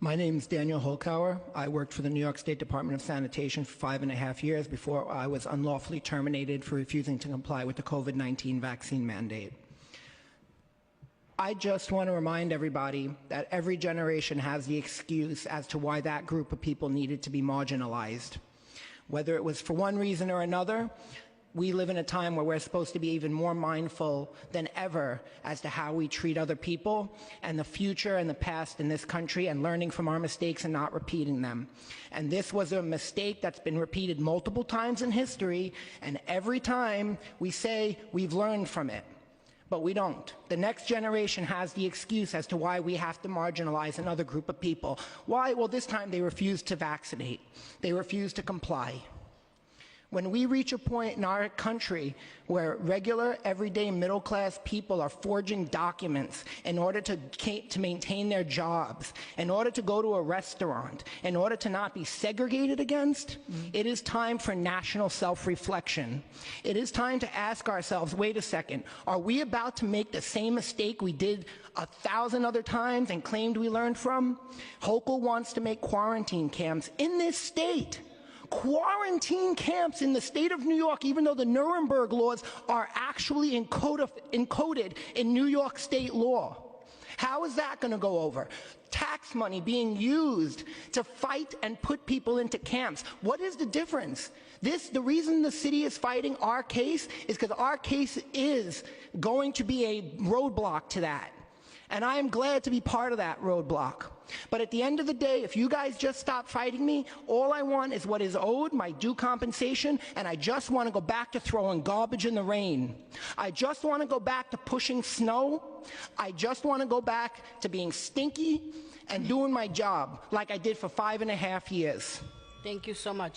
My name is Daniel Holkauer. I worked for the New York State Department of Sanitation for 5.5 years before I was unlawfully terminated for refusing to comply with the COVID-19 vaccine mandate. I just want to remind everybody that every generation has the excuse as to why that group of people needed to be marginalized. Whether it was for one reason or another, we live in a time where we're supposed to be even more mindful than ever as to how we treat other people and the future and the past in this country, and learning from our mistakes and not repeating them. And this was a mistake that's been repeated multiple times in history, and every time we say we've learned from it. But we don't. The next generation has the excuse as to why we have to marginalize another group of people. Why? Well, this time they refused to vaccinate. They refused to comply. When we reach a point in our country where regular, everyday, middle-class people are forging documents in order to maintain their jobs, in order to go to a restaurant, in order to not be segregated against, it is time for national self-reflection. It is time to ask ourselves, wait a second, are we about to make the same mistake we did 1,000 other times and claimed we learned from? Hochul wants to make quarantine camps in this state. Quarantine camps in the state of New York, even though the Nuremberg laws are actually encoded in New York state law. How is that going to go over? Tax money being used to fight and put people into camps. What is the difference? The reason the city is fighting our case is because our case is going to be a roadblock to that. And I am glad to be part of that roadblock. But at the end of the day, if you guys just stop fighting me, all I want is what is owed, my due compensation, and I just want to go back to throwing garbage in the rain. I just want to go back to pushing snow. I just want to go back to being stinky and doing my job like I did for 5.5 years. Thank you so much.